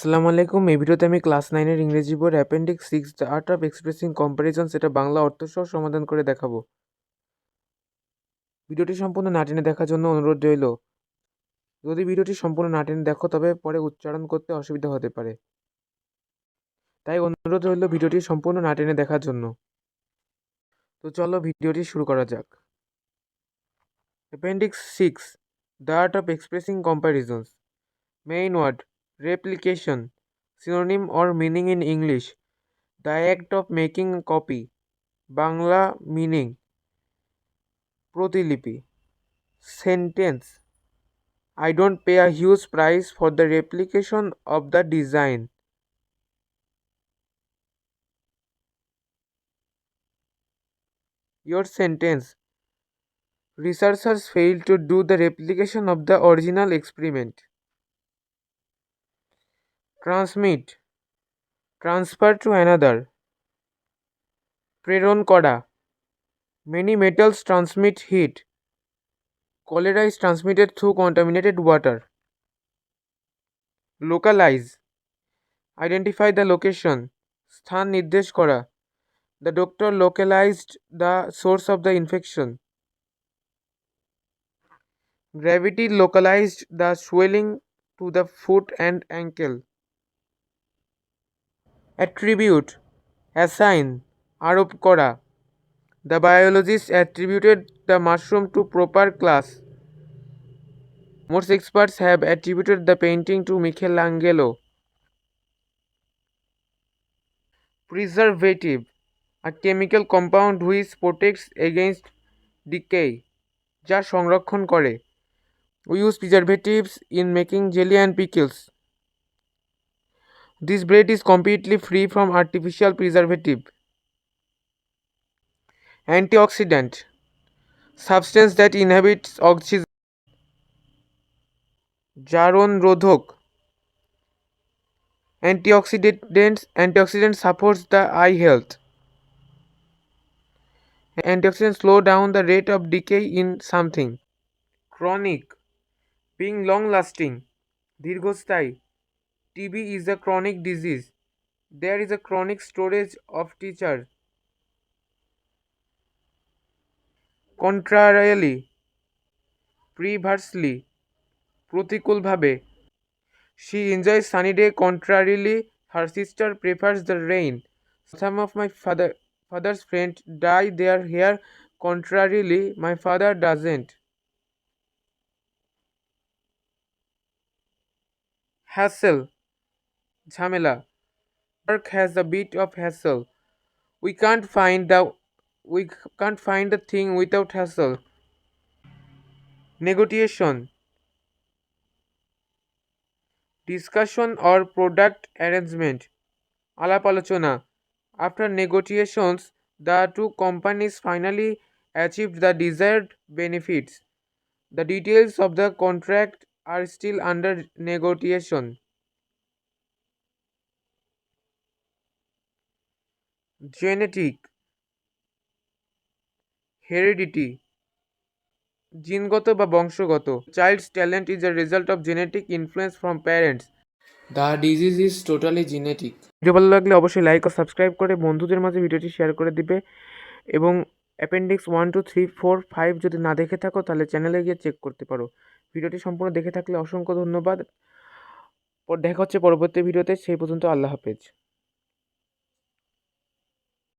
আসসালামু আলাইকুম। এই ভিডিওতে আমি ক্লাস 9 এর ইংরেজি বইয়ের appendix 6 the art of expressing comparison সেটা বাংলা অর্থসহ সমাধান করে দেখাবো। ভিডিওটি সম্পূর্ণ না টেনে দেখার জন্য অনুরোধ রইল। যদি ভিডিওটি সম্পূর্ণ না টেনে দেখো তবে পরে উচ্চারণ করতে অসুবিধা হতে পারে, তাই অনুরোধ রইল ভিডিওটি সম্পূর্ণ না টেনে দেখার জন্য। তো চলো ভিডিওটি শুরু করা যাক। Appendix 6 the art of expressing comparisons. Main word replication, synonym or meaning in English the act of making copy. Bangla meaning প্রতিলিপি। Sentence I don't pay a huge price for the replication of the design. Your sentence researchers failed to do the replication of the original experiment. Transmit transfer to another. প্রেরণ করা many metals transmit heat. Cholera is transmitted through contaminated water. Localize identify the location. স্থান নির্দেশ করা The doctor localized the source of the infection. Gravity localized the swelling to the foot and ankle. Attribute assign আরোপ করা The biologist attributed the mushroom to proper class. Most experts have attributed the painting to Michelangelo. Preservative a chemical compound which protects against decay, যা সংরক্ষণ করে We use preservatives in making jelly and pickles. This bread is completely free from artificial preservative. Antioxidant substance that inhibits oxygen. জারণ রোধক antioxidant supports the eye health. Antioxidants slow down the rate of decay in something. Chronic being long lasting, দীর্ঘস্থায়ী TB is a chronic disease. There is a chronic storage of teacher. Contrarily perversely প্রতিকূলভাবে She enjoys sunny day. Contrarily, her sister prefers the rain. Some of my father's friends dye their hair. Contrarily, my father doesn't. Hassle, ঝামেলা. Work has a bit of hassle. We can't find the thing without hassle. Negotiation, discussion or product arrangement. আলাপ আলোচনা. After negotiations, the two companies finally achieved the desired benefits. The details of the contract are still under negotiation. Genetic, heredity, জিনগত বা বংশগত. Child's talent is a result of genetic influence from parents. The disease is totally genetic. Video ভালো লাগলে অবশ্যই like ও subscribe করে বন্ধুদের মাঝে ভিডিওটি শেয়ার করে দিবে এবং অ্যাপেন্ডিক্স 1 2 3 4 5 যদি না দেখে থাকো তাহলে চ্যানেলে গিয়ে চেক করতে পারো। ভিডিওটি সম্পূর্ণ দেখে থাকলে অসংখ্য ধন্যবাদ। দেখা হচ্ছে পরবর্তী ভিডিওতে, সেই পর্যন্ত আল্লাহ হাফেজ।